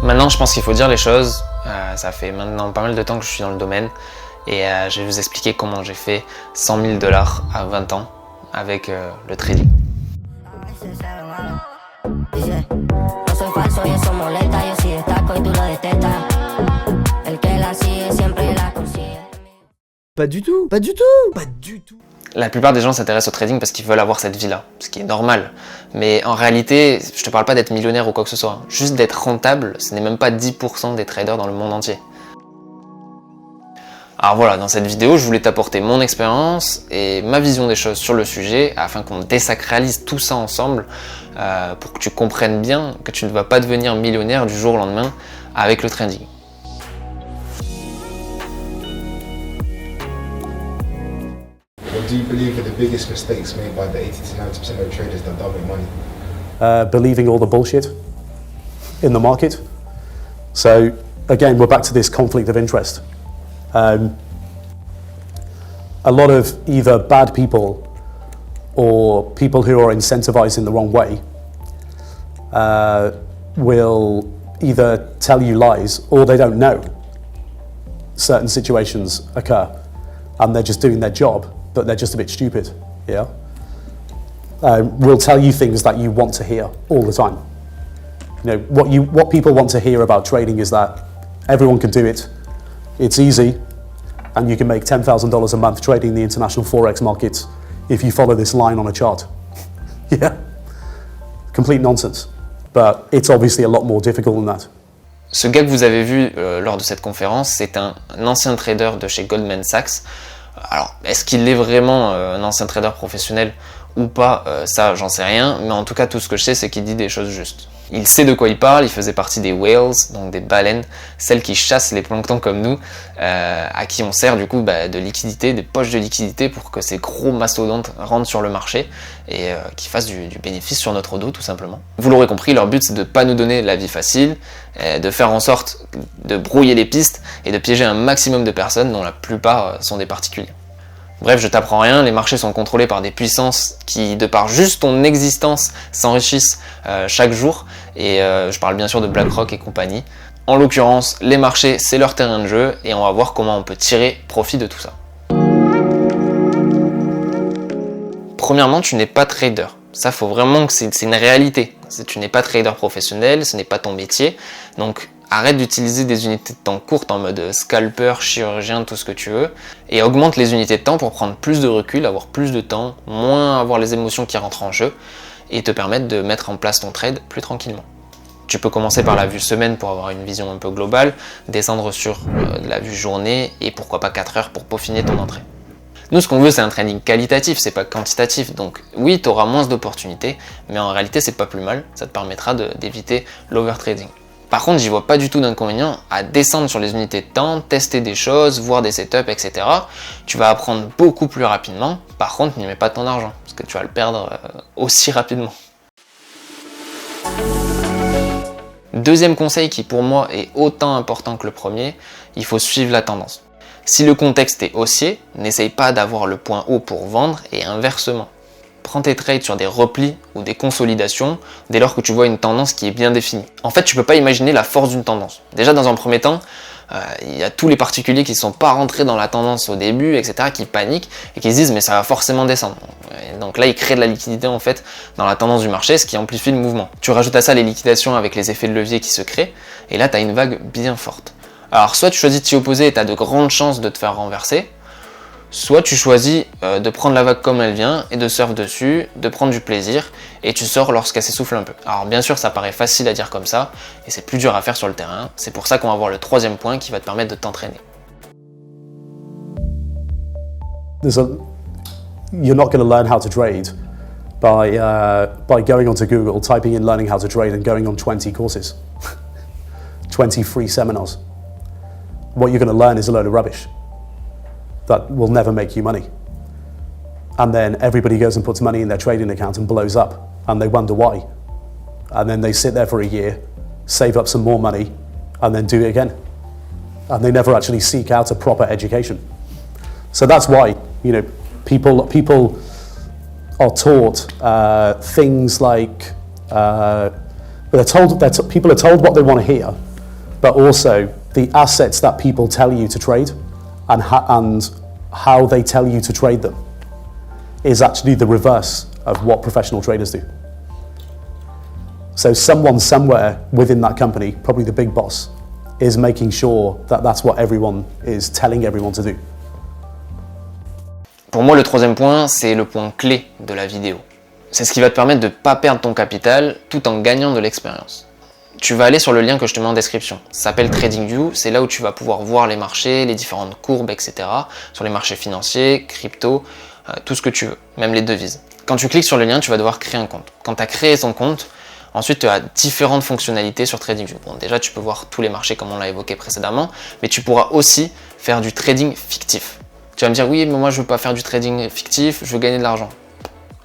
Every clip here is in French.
Maintenant, je pense qu'il faut dire les choses. Ça fait maintenant pas mal de temps que je suis dans le domaine et je vais vous expliquer comment j'ai fait 100 000 $ à 20 ans avec le trading. Pas du tout, pas du tout, pas du tout. La plupart des gens s'intéressent au trading parce qu'ils veulent avoir cette vie-là, ce qui est normal. Mais en réalité, je te parle pas d'être millionnaire ou quoi que ce soit. Juste d'être rentable, ce n'est même pas 10% des traders dans le monde entier. Alors voilà, dans cette vidéo, je voulais t'apporter mon expérience et ma vision des choses sur le sujet afin qu'on désacralise tout ça ensemble pour que tu comprennes bien que tu ne vas pas devenir millionnaire du jour au lendemain avec le trading. What do you believe are the biggest mistakes made by the 80 to 90% of traders that don't make money? Believing all the bullshit in the market. So again, we're back to this conflict of interest. A lot of either bad people or people who are incentivized in the wrong way will either tell you lies or they don't know certain situations occur and they're just doing their job, but they're just a bit stupid, yeah? Will tell you things that you want to hear all the time. You know, what people want to hear about trading is that everyone can do it, it's easy, and you can make $10,000 a month trading the international Forex markets if you follow this line on a chart. Yeah, complete nonsense. But it's obviously a lot more difficult than that. Ce gars que vous avez vu lors de cette conférence, c'est un ancien trader de chez Goldman Sachs. Alors, est-ce qu'il est vraiment un ancien trader professionnel ou pas, ça j'en sais rien, mais en tout cas tout ce que je sais c'est qu'il dit des choses justes. Il sait de quoi il parle, il faisait partie des whales, donc des baleines, celles qui chassent les planctons comme nous, à qui on sert du coup de liquidité, des poches de liquidité pour que ces gros mastodontes rentrent sur le marché et qu'ils fassent du bénéfice sur notre dos tout simplement. Vous l'aurez compris, leur but c'est de ne pas nous donner la vie facile, de faire en sorte de brouiller les pistes et de piéger un maximum de personnes dont la plupart sont des particuliers. Bref, je t'apprends rien, les marchés sont contrôlés par des puissances qui, de par juste ton existence, s'enrichissent chaque jour. Et je parle bien sûr de BlackRock et compagnie. En l'occurrence, les marchés, c'est leur terrain de jeu et on va voir comment on peut tirer profit de tout ça. Premièrement, tu n'es pas trader. Ça, faut vraiment que c'est une réalité. Tu n'es pas trader professionnel, ce n'est pas ton métier. Donc, arrête d'utiliser des unités de temps courtes en mode scalper, chirurgien, tout ce que tu veux, et augmente les unités de temps pour prendre plus de recul, avoir plus de temps, moins avoir les émotions qui rentrent en jeu, et te permettre de mettre en place ton trade plus tranquillement. Tu peux commencer par la vue semaine pour avoir une vision un peu globale, descendre sur la vue journée, et pourquoi pas 4 heures pour peaufiner ton entrée. Nous, ce qu'on veut, c'est un trading qualitatif, c'est pas quantitatif, donc oui, tu auras moins d'opportunités, mais en réalité, c'est pas plus mal, ça te permettra d'éviter l'overtrading. Par contre, j'y vois pas du tout d'inconvénient à descendre sur les unités de temps, tester des choses, voir des setups, etc. Tu vas apprendre beaucoup plus rapidement. Par contre, n'y mets pas ton argent, parce que tu vas le perdre aussi rapidement. Deuxième conseil qui pour moi est autant important que le premier, il faut suivre la tendance. Si le contexte est haussier, n'essaye pas d'avoir le point haut pour vendre et inversement. Prends tes trades sur des replis ou des consolidations dès lors que tu vois une tendance qui est bien définie. En fait, tu peux pas imaginer la force d'une tendance. Déjà, dans un premier temps, il y a tous les particuliers qui ne sont pas rentrés dans la tendance au début, etc., qui paniquent et qui se disent mais ça va forcément descendre. Et donc là, ils créent de la liquidité en fait dans la tendance du marché, ce qui amplifie le mouvement. Tu rajoutes à ça les liquidations avec les effets de levier qui se créent, et là, tu as une vague bien forte. Alors, soit tu choisis de t'y opposer et tu as de grandes chances de te faire renverser, soit tu choisis de prendre la vague comme elle vient et de surfer dessus, de prendre du plaisir et tu sors lorsqu'elle s'essouffle un peu. Alors bien sûr ça paraît facile à dire comme ça et c'est plus dur à faire sur le terrain, c'est pour ça qu'on va voir le troisième point qui va te permettre de t'entraîner. You're not going to learn how to trade by going onto Google, typing in learning how to trade and going on 20 courses, 20 free seminars. What you're going to learn is a load of rubbish that will never make you money. And then everybody goes and puts money in their trading account and blows up, and they wonder why. And then they sit there for a year, save up some more money, and then do it again. And they never actually seek out a proper education. So that's why, you know, people are taught things like people are told what they want to hear, but also the assets that people tell you to trade and how they tell you to trade them is actually the reverse of what professional traders do. So someone somewhere within that company, probably the big boss, is making sure that that's what everyone is telling everyone to do. Pour moi, le troisième point, c'est le point clé de la vidéo. C'est ce qui va te permettre de ne pas perdre ton capital tout en gagnant de l'expérience. Tu vas aller sur le lien que je te mets en description. Ça s'appelle TradingView, c'est là où tu vas pouvoir voir les marchés, les différentes courbes, etc. Sur les marchés financiers, crypto, tout ce que tu veux, même les devises. Quand tu cliques sur le lien, tu vas devoir créer un compte. Quand tu as créé ton compte, ensuite tu as différentes fonctionnalités sur TradingView. Bon, déjà tu peux voir tous les marchés comme on l'a évoqué précédemment, mais tu pourras aussi faire du trading fictif. Tu vas me dire oui, mais moi je veux pas faire du trading fictif, je veux gagner de l'argent.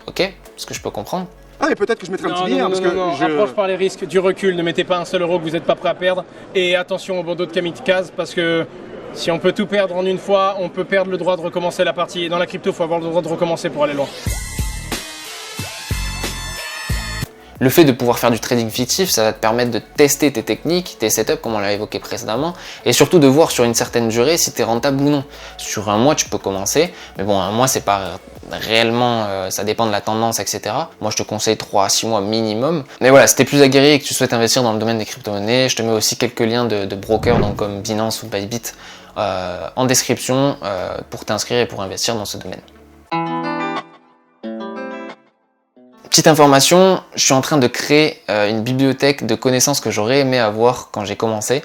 Ok, ce que je peux comprendre. Ah, mais peut-être que je mettrai un petit billet, parce que approche par les risques, du recul, ne mettez pas un seul euro que vous n'êtes pas prêt à perdre. Et attention au bandeau de kamikaze, parce que si on peut tout perdre en une fois, on peut perdre le droit de recommencer la partie. Et dans la crypto, il faut avoir le droit de recommencer pour aller loin. Le fait de pouvoir faire du trading fictif, ça va te permettre de tester tes techniques, tes setups, comme on l'a évoqué précédemment, et surtout de voir sur une certaine durée si tu es rentable ou non. Sur un mois, tu peux commencer, mais bon, un mois, c'est pas réellement, ça dépend de la tendance, etc. Moi, je te conseille 3 à 6 mois minimum. Mais voilà, si tu es plus aguerri et que tu souhaites investir dans le domaine des crypto-monnaies, je te mets aussi quelques liens de brokers, donc comme Binance ou Bybit, en description pour t'inscrire et pour investir dans ce domaine. Petite information, je suis en train de créer une bibliothèque de connaissances que j'aurais aimé avoir quand j'ai commencé.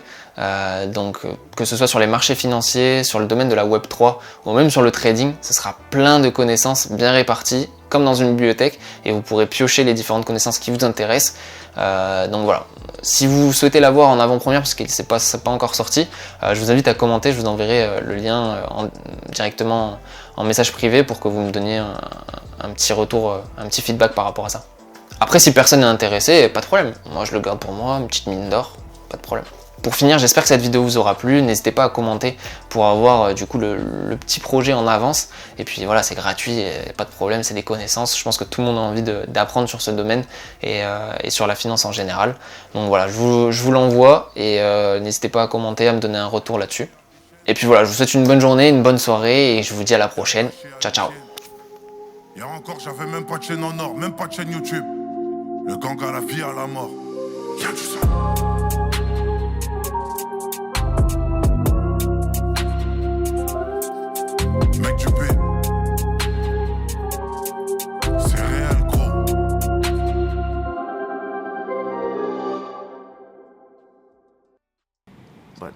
Donc que ce soit sur les marchés financiers, sur le domaine de la Web3 ou même sur le trading, ce sera plein de connaissances bien réparties comme dans une bibliothèque et vous pourrez piocher les différentes connaissances qui vous intéressent. Donc voilà, si vous souhaitez l'avoir en avant-première parce que c'est pas encore sorti, je vous invite à commenter, je vous enverrai le lien directement en message privé pour que vous me donniez un petit retour, un petit feedback par rapport à ça. Après, si personne n'est intéressé, pas de problème. Moi, je le garde pour moi, une petite mine d'or, pas de problème. Pour finir, j'espère que cette vidéo vous aura plu. N'hésitez pas à commenter pour avoir du coup le petit projet en avance. Et puis voilà, c'est gratuit, pas de problème, c'est des connaissances. Je pense que tout le monde a envie d'apprendre sur ce domaine et sur la finance en général. Donc voilà, je vous l'envoie et n'hésitez pas à commenter, à me donner un retour là-dessus. Et puis voilà, je vous souhaite une bonne journée, une bonne soirée et je vous dis à la prochaine. Ciao, ciao. Hier encore, j'avais même pas de chaîne en or, même pas de chaîne YouTube. Le gang à la vie, à la mort. Y'a du sang. Mec du P. C'est réel, gros. But